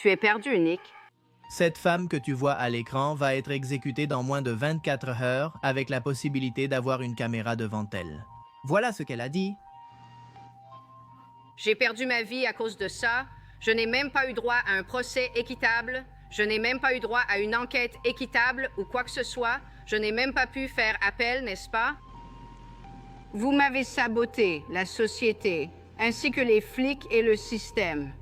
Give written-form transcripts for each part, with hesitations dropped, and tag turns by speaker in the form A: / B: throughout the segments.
A: Tu es perdu, Nick.
B: Cette femme que tu vois à l'écran va être exécutée dans moins de 24 heures avec la possibilité d'avoir une caméra devant elle. Voilà ce qu'elle a dit.
A: J'ai perdu ma vie à cause de ça. Je n'ai même pas eu droit à un procès équitable. Je n'ai même pas eu droit à une enquête équitable ou quoi que ce soit. Je n'ai même pas pu faire appel, n'est-ce pas? Vous m'avez saboté, la société, ainsi que les flics et le système.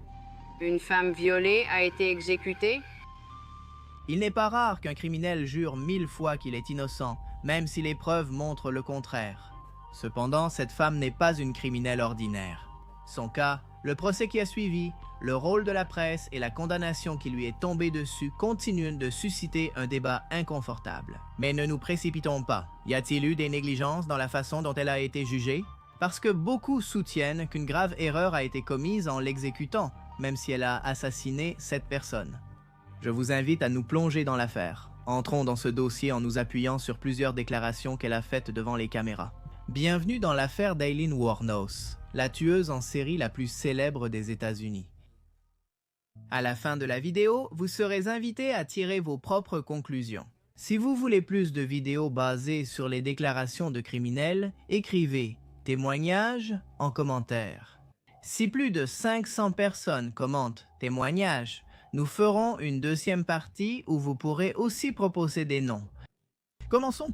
A: Une femme violée a été exécutée?
B: Il n'est pas rare qu'un criminel jure 1000 fois qu'il est innocent, même si les preuves montrent le contraire. Cependant, cette femme n'est pas une criminelle ordinaire. Son cas, le procès qui a suivi, le rôle de la presse et la condamnation qui lui est tombée dessus continuent de susciter un débat inconfortable. Mais ne nous précipitons pas. Y a-t-il eu des négligences dans la façon dont elle a été jugée? Parce que beaucoup soutiennent qu'une grave erreur a été commise en l'exécutant, même si elle a assassiné cette personne. Je vous invite à nous plonger dans l'affaire. Entrons dans ce dossier en nous appuyant sur plusieurs déclarations qu'elle a faites devant les caméras. Bienvenue dans l'affaire d'Aileen Wuornos, la tueuse en série la plus célèbre des États-Unis. À la fin de la vidéo, vous serez invité à tirer vos propres conclusions. Si vous voulez plus de vidéos basées sur les déclarations de criminels, écrivez « témoignage » en commentaire. Si plus de 500 personnes commentent « témoignage », nous ferons une deuxième partie où vous pourrez aussi proposer des noms. Commençons!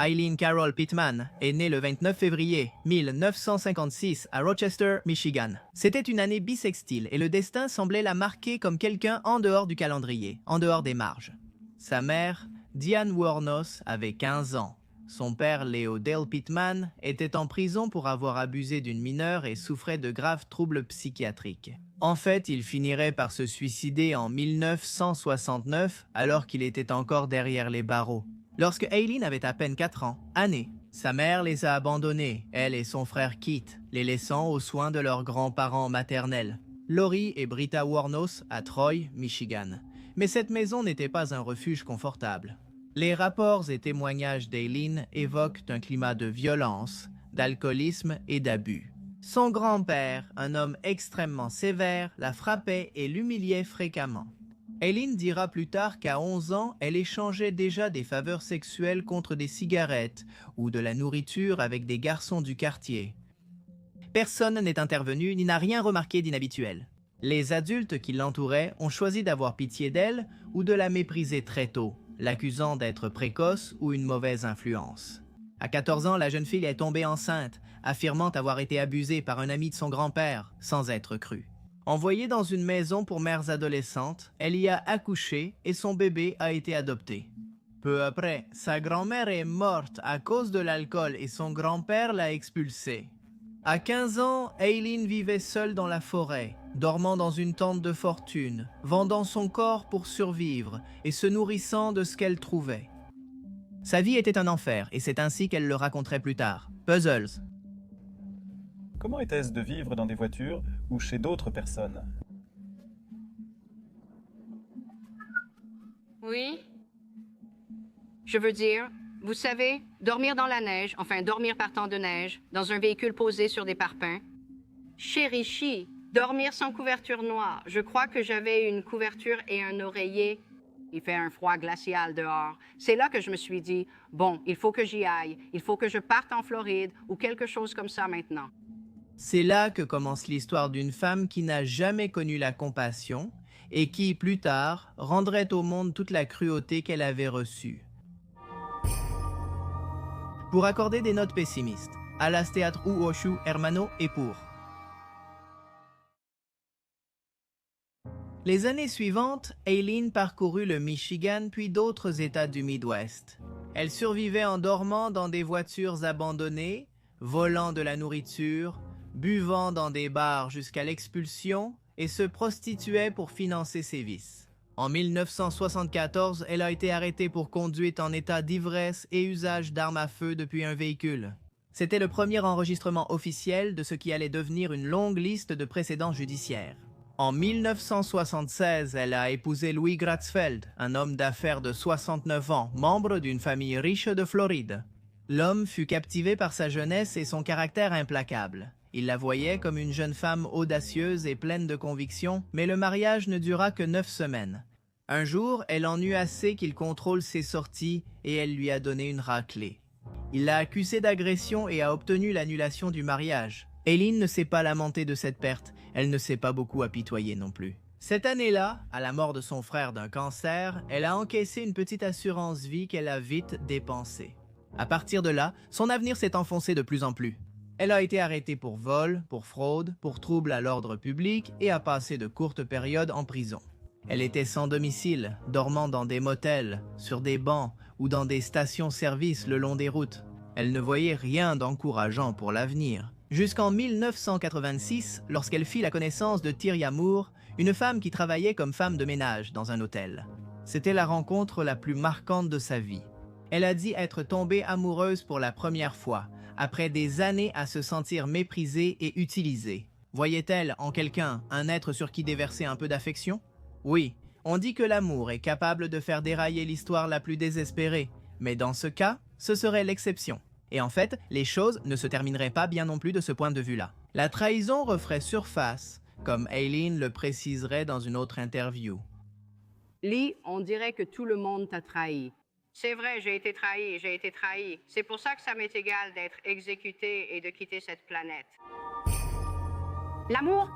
B: Aileen Carol Pittman est née le 29 février 1956 à Rochester, Michigan. C'était une année bissextile et le destin semblait la marquer comme quelqu'un en dehors du calendrier, en dehors des marges. Sa mère, Diane Wuornos, avait 15 ans. Son père, Leo Dale Pittman, était en prison pour avoir abusé d'une mineure et souffrait de graves troubles psychiatriques. En fait, il finirait par se suicider en 1969 alors qu'il était encore derrière les barreaux. Lorsque Aileen avait à peine 4 ans, sa mère les a abandonnés, elle et son frère Keith, les laissant aux soins de leurs grands-parents maternels, Laurie et Britta Wuornos à Troy, Michigan. Mais cette maison n'était pas un refuge confortable. Les rapports et témoignages d'Aileen évoquent un climat de violence, d'alcoolisme et d'abus. Son grand-père, un homme extrêmement sévère, la frappait et l'humiliait fréquemment. Aileen dira plus tard qu'à 11 ans, elle échangeait déjà des faveurs sexuelles contre des cigarettes ou de la nourriture avec des garçons du quartier. Personne n'est intervenu ni n'a rien remarqué d'inhabituel. Les adultes qui l'entouraient ont choisi d'avoir pitié d'elle ou de la mépriser très tôt, l'accusant d'être précoce ou une mauvaise influence. À 14 ans, la jeune fille est tombée enceinte, affirmant avoir été abusée par un ami de son grand-père, sans être crue. Envoyée dans une maison pour mères adolescentes, elle y a accouché et son bébé a été adopté. Peu après, sa grand-mère est morte à cause de l'alcool et son grand-père l'a expulsée. À 15 ans, Aileen vivait seule dans la forêt, dormant dans une tente de fortune, vendant son corps pour survivre et se nourrissant de ce qu'elle trouvait. Sa vie était un enfer et c'est ainsi qu'elle le raconterait plus tard. Puzzles.
C: Comment était-ce de vivre dans des voitures ou chez d'autres personnes?
A: Oui? Je veux dire, vous savez, dormir dans la neige, enfin dormir par temps de neige, dans un véhicule posé sur des parpaings. Chez Richie, dormir sans couverture noire. Je crois que j'avais une couverture et un oreiller. Il fait un froid glacial dehors. C'est là que je me suis dit, bon, il faut que j'y aille. Il faut que je parte en Floride ou quelque chose comme ça maintenant.
B: C'est là que commence l'histoire d'une femme qui n'a jamais connu la compassion et qui, plus tard, rendrait au monde toute la cruauté qu'elle avait reçue. Pour accorder des notes pessimistes, Alas Teatro Uoshu Hermano est pour. Les années suivantes, Aileen parcourut le Michigan puis d'autres États du Midwest. Elle survivait en dormant dans des voitures abandonnées, volant de la nourriture, buvant dans des bars jusqu'à l'expulsion et se prostituait pour financer ses vices. En 1974, elle a été arrêtée pour conduite en état d'ivresse et usage d'armes à feu depuis un véhicule. C'était le premier enregistrement officiel de ce qui allait devenir une longue liste de précédents judiciaires. En 1976, elle a épousé Louis Gratzfeld, un homme d'affaires de 69 ans, membre d'une famille riche de Floride. L'homme fut captivé par sa jeunesse et son caractère implacable. Il la voyait comme une jeune femme audacieuse et pleine de conviction, mais le mariage ne dura que 9 semaines. Un jour, elle en eut assez qu'il contrôle ses sorties et elle lui a donné une raclée. Il l'a accusée d'agression et a obtenu l'annulation du mariage. Aileen ne s'est pas lamentée de cette perte, elle ne s'est pas beaucoup apitoyée non plus. Cette année-là, à la mort de son frère d'un cancer, elle a encaissé une petite assurance vie qu'elle a vite dépensée. À partir de là, son avenir s'est enfoncé de plus en plus. Elle a été arrêtée pour vol, pour fraude, pour trouble à l'ordre public et a passé de courtes périodes en prison. Elle était sans domicile, dormant dans des motels, sur des bancs ou dans des stations-service le long des routes. Elle ne voyait rien d'encourageant pour l'avenir. Jusqu'en 1986, lorsqu'elle fit la connaissance de Tyria Moore, une femme qui travaillait comme femme de ménage dans un hôtel. C'était la rencontre la plus marquante de sa vie. Elle a dit être tombée amoureuse pour la première fois, après des années à se sentir méprisée et utilisée. Voyait-elle en quelqu'un un être sur qui déverser un peu d'affection? Oui, on dit que l'amour est capable de faire dérailler l'histoire la plus désespérée, mais dans ce cas, ce serait l'exception. Et en fait, les choses ne se termineraient pas bien non plus de ce point de vue-là. La trahison referait surface, comme Aileen le préciserait dans une autre interview.
A: Lee, on dirait que tout le monde t'a trahi. C'est vrai, j'ai été trahi. C'est pour ça que ça m'est égal d'être exécuté et de quitter cette planète. L'amour?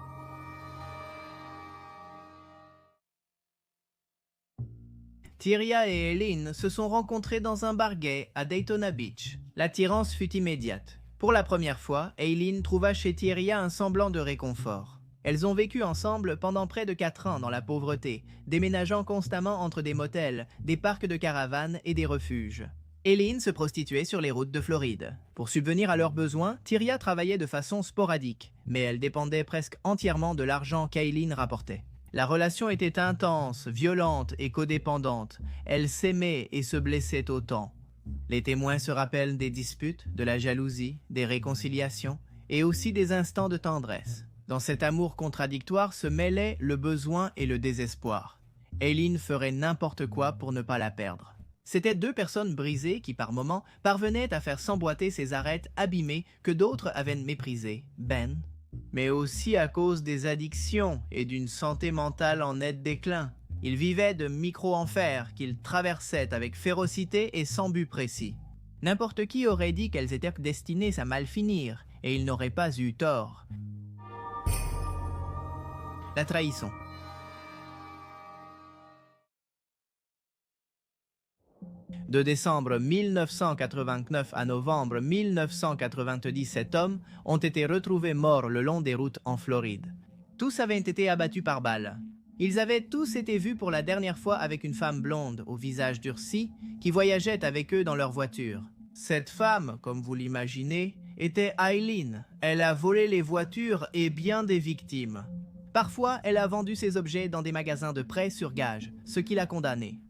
B: Tyria et Aileen se sont rencontrés dans un bar gay à Daytona Beach. L'attirance fut immédiate. Pour la première fois, Aileen trouva chez Tyria un semblant de réconfort. Elles ont vécu ensemble pendant près de 4 ans dans la pauvreté, déménageant constamment entre des motels, des parcs de caravanes et des refuges. Aileen se prostituait sur les routes de Floride. Pour subvenir à leurs besoins, Tyria travaillait de façon sporadique, mais elle dépendait presque entièrement de l'argent qu'Aileen rapportait. La relation était intense, violente et codépendante. Elles s'aimaient et se blessaient autant. Les témoins se rappellent des disputes, de la jalousie, des réconciliations et aussi des instants de tendresse. Dans cet amour contradictoire se mêlaient le besoin et le désespoir. Aileen ferait n'importe quoi pour ne pas la perdre. C'étaient 2 personnes brisées qui, par moments, parvenaient à faire s'emboîter ces arêtes abîmées que d'autres avaient méprisées, Ben, mais aussi à cause des addictions et d'une santé mentale en net déclin. Ils vivaient de micro-enfers qu'ils traversaient avec férocité et sans but précis. N'importe qui aurait dit qu'elles étaient destinées à mal finir, et ils n'auraient pas eu tort. La trahison. De décembre 1989 à novembre 1990, 7 hommes ont été retrouvés morts le long des routes en Floride. Tous avaient été abattus par balles. Ils avaient tous été vus pour la dernière fois avec une femme blonde au visage durci qui voyageait avec eux dans leur voiture. Cette femme, comme vous l'imaginez, était Aileen. Elle a volé les voitures et bien des victimes. Parfois, elle a vendu ses objets dans des magasins de prêt sur gage, ce qui l'a condamnée.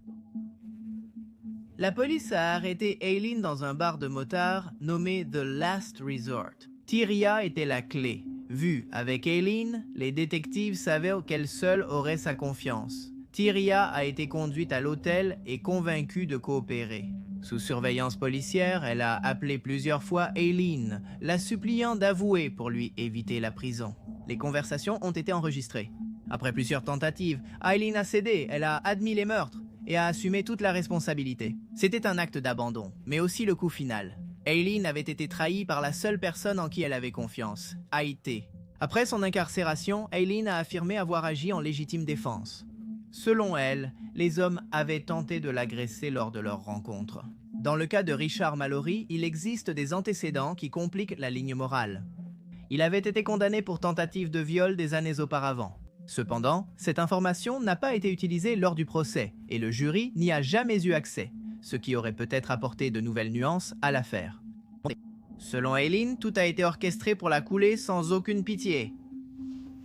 B: La police a arrêté Aileen dans un bar de motards nommé The Last Resort. Tyria était la clé. Vue avec Aileen, les détectives savaient qu'elle seule aurait sa confiance. Tyria a été conduite à l'hôtel et convaincue de coopérer. Sous surveillance policière, elle a appelé plusieurs fois Aileen, la suppliant d'avouer pour lui éviter la prison. Les conversations ont été enregistrées. Après plusieurs tentatives, Aileen a cédé, elle a admis les meurtres et a assumé toute la responsabilité. C'était un acte d'abandon, mais aussi le coup final. Aileen avait été trahie par la seule personne en qui elle avait confiance, Haïté. Après son incarcération, Aileen a affirmé avoir agi en légitime défense. Selon elle, les hommes avaient tenté de l'agresser lors de leur rencontre. Dans le cas de Richard Mallory, il existe des antécédents qui compliquent la ligne morale. Il avait été condamné pour tentative de viol des années auparavant. Cependant, cette information n'a pas été utilisée lors du procès et le jury n'y a jamais eu accès, ce qui aurait peut-être apporté de nouvelles nuances à l'affaire. Selon Aileen, tout a été orchestré pour la couler sans aucune pitié.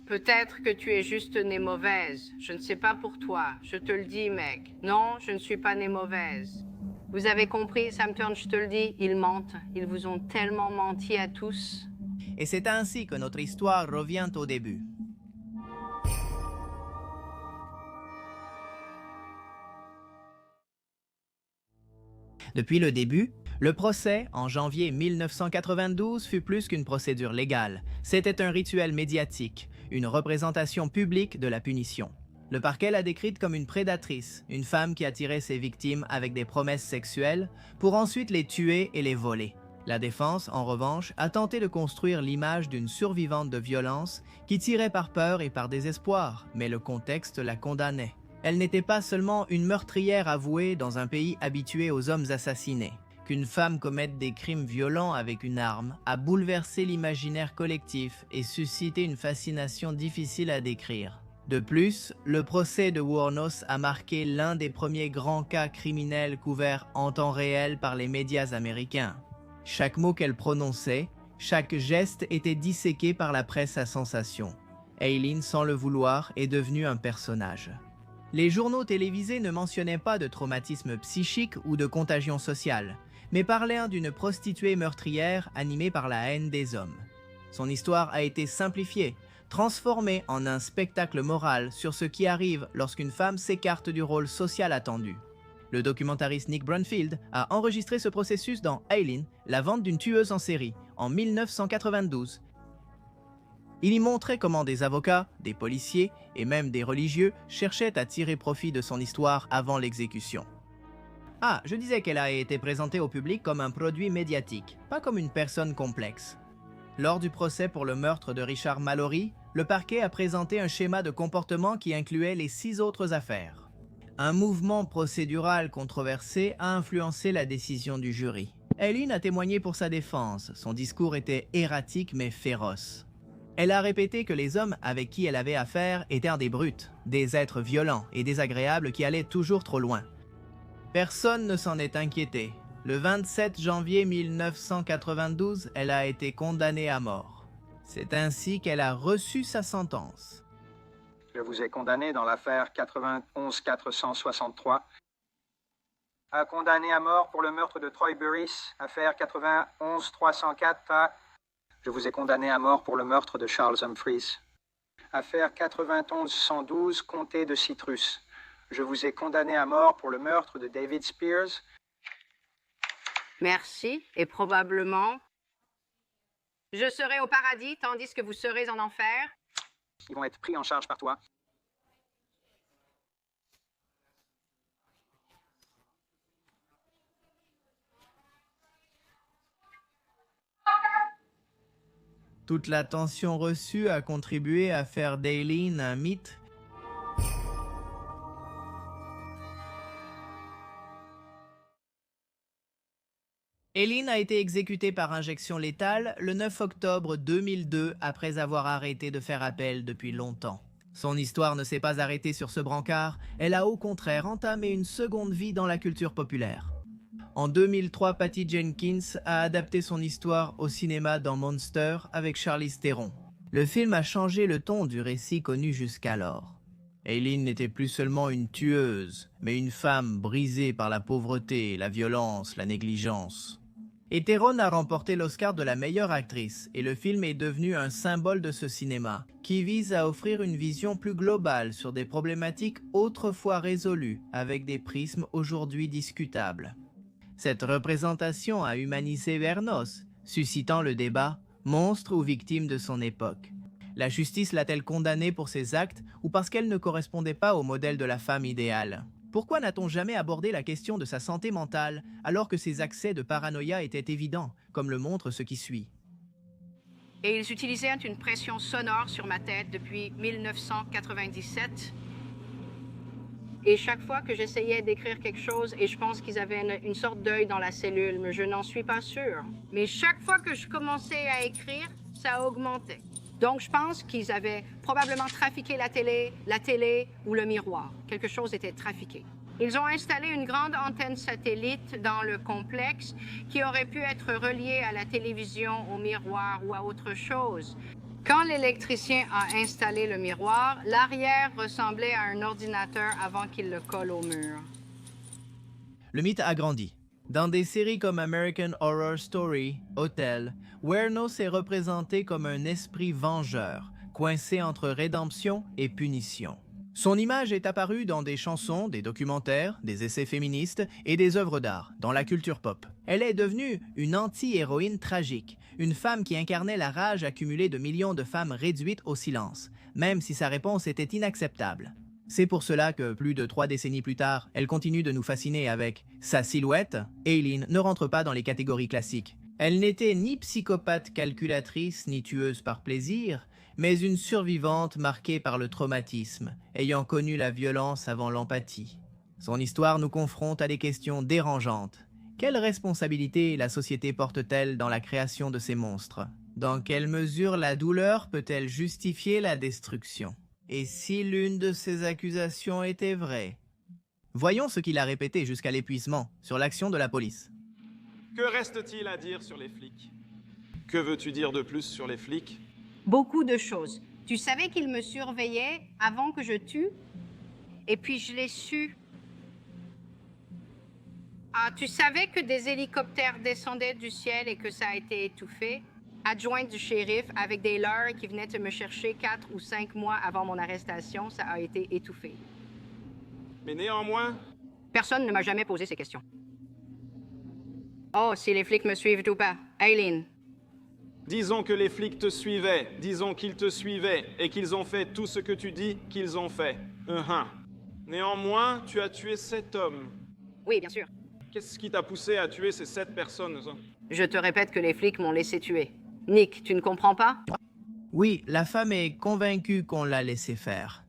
A: Peut-être que tu es juste née mauvaise. Je ne sais pas pour toi. Je te le dis, mec. Non, je ne suis pas née mauvaise. Vous avez compris, Sam Turn, je te le dis, ils mentent. Ils vous ont tellement menti à tous.
B: Et c'est ainsi que notre histoire revient au début. Depuis le début, le procès, en janvier 1992, fut plus qu'une procédure légale. C'était un rituel médiatique, une représentation publique de la punition. Le parquet l'a décrite comme une prédatrice, une femme qui attirait ses victimes avec des promesses sexuelles pour ensuite les tuer et les voler. La défense, en revanche, a tenté de construire l'image d'une survivante de violence qui tirait par peur et par désespoir, mais le contexte la condamnait. Elle n'était pas seulement une meurtrière avouée dans un pays habitué aux hommes assassinés. Qu'une femme commette des crimes violents avec une arme a bouleversé l'imaginaire collectif et suscité une fascination difficile à décrire. De plus, le procès de Wuornos a marqué l'un des premiers grands cas criminels couverts en temps réel par les médias américains. Chaque mot qu'elle prononçait, chaque geste était disséqué par la presse à sensation. Aileen, sans le vouloir, est devenue un personnage. Les journaux télévisés ne mentionnaient pas de traumatisme psychique ou de contagion sociale, mais parlaient d'une prostituée meurtrière animée par la haine des hommes. Son histoire a été simplifiée, transformée en un spectacle moral sur ce qui arrive lorsqu'une femme s'écarte du rôle social attendu. Le documentariste Nick Brunfield a enregistré ce processus dans Aileen, la vente d'une tueuse en série, en 1992. Il y montrait comment des avocats, des policiers et même des religieux cherchaient à tirer profit de son histoire avant l'exécution. Ah, je disais qu'elle a été présentée au public comme un produit médiatique, pas comme une personne complexe. Lors du procès pour le meurtre de Richard Mallory, le parquet a présenté un schéma de comportement qui incluait les 6 autres affaires. Un mouvement procédural controversé a influencé la décision du jury. Aileen a témoigné pour sa défense. Son discours était erratique mais féroce. Elle a répété que les hommes avec qui elle avait affaire étaient des brutes, des êtres violents et désagréables qui allaient toujours trop loin. Personne ne s'en est inquiété. Le 27 janvier 1992, elle a été condamnée à mort. C'est ainsi qu'elle a reçu sa sentence.
D: Je vous ai condamné dans l'affaire 91 463 à condamner à mort pour le meurtre de Troy Burris, affaire 91 304 à... Je vous ai condamné à mort pour le meurtre de Charles Humphreys, affaire 91 112, comté de Citrus. Je vous ai condamné à mort pour le meurtre de David Spears.
A: Merci, et probablement, je serai au paradis tandis que vous serez en enfer.
D: Ils vont être pris en charge par toi.
B: Toute l'attention reçue a contribué à faire d'Aileen un mythe. Aileen a été exécutée par injection létale le 9 octobre 2002 après avoir arrêté de faire appel depuis longtemps. Son histoire ne s'est pas arrêtée sur ce brancard, elle a au contraire entamé une seconde vie dans la culture populaire. En 2003, Patty Jenkins a adapté son histoire au cinéma dans Monster avec Charlize Theron. Le film a changé le ton du récit connu jusqu'alors. Aileen n'était plus seulement une tueuse, mais une femme brisée par la pauvreté, la violence, la négligence. Et Theron a remporté l'Oscar de la meilleure actrice, et le film est devenu un symbole de ce cinéma, qui vise à offrir une vision plus globale sur des problématiques autrefois résolues, avec des prismes aujourd'hui discutables. Cette représentation a humanisé Wuornos, suscitant le débat « monstre ou victime de son époque ». La justice l'a-t-elle condamnée pour ses actes ou parce qu'elle ne correspondait pas au modèle de la femme idéale? Pourquoi n'a-t-on jamais abordé la question de sa santé mentale alors que ses accès de paranoïa étaient évidents, comme le montre ce qui suit?
A: Et ils utilisaient une pression sonore sur ma tête depuis 1997. Et chaque fois que j'essayais d'écrire quelque chose, et je pense qu'ils avaient une sorte d'œil dans la cellule, mais je n'en suis pas sûre. Mais chaque fois que je commençais à écrire, ça augmentait. Donc, je pense qu'ils avaient probablement trafiqué la télé ou le miroir. Quelque chose était trafiqué. Ils ont installé une grande antenne satellite dans le complexe qui aurait pu être reliée à la télévision, au miroir ou à autre chose. Quand l'électricien a installé le miroir, l'arrière ressemblait à un ordinateur avant qu'il le colle au mur.
B: Le mythe a grandi. Dans des séries comme American Horror Story, Hotel, Wuornos est représenté comme un esprit vengeur, coincé entre rédemption et punition. Son image est apparue dans des chansons, des documentaires, des essais féministes et des œuvres d'art, dans la culture pop. Elle est devenue une anti-héroïne tragique, une femme qui incarnait la rage accumulée de millions de femmes réduites au silence, même si sa réponse était inacceptable. C'est pour cela que, plus de 3 décennies plus tard, elle continue de nous fasciner avec sa silhouette. Aileen ne rentre pas dans les catégories classiques. Elle n'était ni psychopathe calculatrice ni tueuse par plaisir, mais une survivante marquée par le traumatisme, ayant connu la violence avant l'empathie. Son histoire nous confronte à des questions dérangeantes. Quelle responsabilité la société porte-t-elle dans la création de ces monstres? Dans quelle mesure la douleur peut-elle justifier la destruction? Et si l'une de ces accusations était vraie? Voyons ce qu'il a répété jusqu'à l'épuisement sur l'action de la police.
E: Que reste-t-il à dire sur les flics? Que veux-tu dire de plus sur les flics?
A: Beaucoup de choses. Tu savais qu'il me surveillait avant que je tue? Et puis je l'ai su. Ah, tu savais que des hélicoptères descendaient du ciel et que ça a été étouffé? Adjointe du shérif avec des leurs qui venaient de me chercher 4 ou 5 mois avant mon arrestation, ça a été étouffé.
E: Mais néanmoins,
A: Personne ne m'a jamais posé ces questions. Oh, si les flics me suivent ou pas. Aileen,
E: disons que les flics te suivaient, disons qu'ils te suivaient et qu'ils ont fait tout ce que tu dis qu'ils ont fait. Néanmoins, tu as tué 7 hommes.
A: oui, bien sûr.
E: Qu'est-ce qui t'a poussé à tuer ces 7 personnes, ça?
A: Je te répète que les flics m'ont laissé tuer. Nick, tu ne comprends pas?
B: Oui, la femme est convaincue qu'on l'a laissé faire.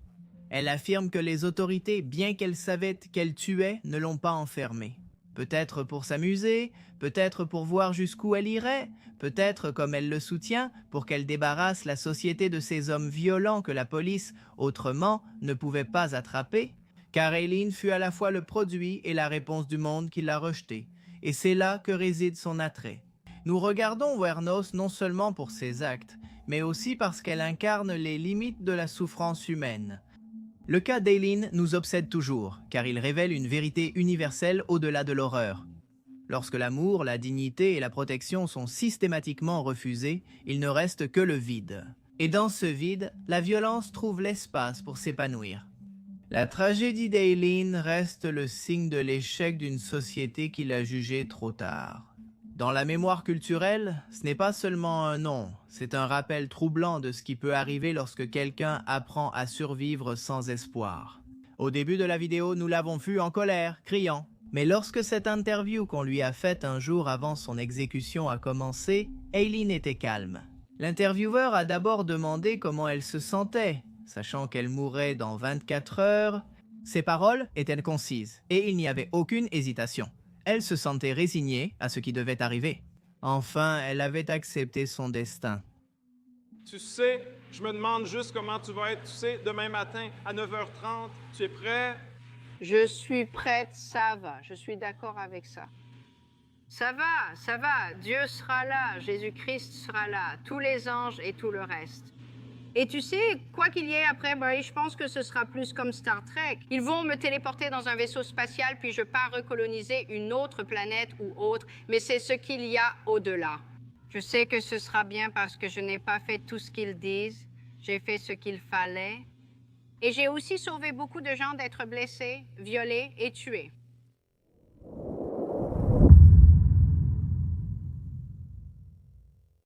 B: Elle affirme que les autorités, bien qu'elles savaient qu'elle tuait, ne l'ont pas enfermée. Peut-être pour s'amuser, peut-être pour voir jusqu'où elle irait, peut-être, comme elle le soutient, pour qu'elle débarrasse la société de ces hommes violents que la police, autrement, ne pouvait pas attraper, car Aileen fut à la fois le produit et la réponse du monde qui l'a rejetée, et c'est là que réside son attrait. Nous regardons Wuornos non seulement pour ses actes, mais aussi parce qu'elle incarne les limites de la souffrance humaine. Le cas d'Aileen nous obsède toujours, car il révèle une vérité universelle au-delà de l'horreur. Lorsque l'amour, la dignité et la protection sont systématiquement refusés, il ne reste que le vide. Et dans ce vide, la violence trouve l'espace pour s'épanouir. La tragédie d'Aileen reste le signe de l'échec d'une société qui l'a jugée trop tard. Dans la mémoire culturelle, ce n'est pas seulement un nom, c'est un rappel troublant de ce qui peut arriver lorsque quelqu'un apprend à survivre sans espoir. Au début de la vidéo, nous l'avons vu en colère, criant. Mais lorsque cette interview qu'on lui a faite un jour avant son exécution a commencé, Aileen était calme. L'intervieweur a d'abord demandé comment elle se sentait, sachant qu'elle mourrait dans 24 heures. Ses paroles étaient concises, et il n'y avait aucune hésitation. Elle se sentait résignée à ce qui devait arriver. Enfin, elle avait accepté son destin.
E: Tu sais, je me demande juste comment tu vas être, tu sais, demain matin à 9h30. Tu es prêt?
A: Je suis prête, ça va. Je suis d'accord avec ça. Ça va. Dieu sera là, Jésus-Christ sera là, tous les anges et tout le reste. Et tu sais, quoi qu'il y ait après, je pense que ce sera plus comme Star Trek. Ils vont me téléporter dans un vaisseau spatial, puis je pars recoloniser une autre planète ou autre, mais c'est ce qu'il y a au-delà. Je sais que ce sera bien parce que je n'ai pas fait tout ce qu'ils disent. J'ai fait ce qu'il fallait. Et j'ai aussi sauvé beaucoup de gens d'être blessés, violés et tués.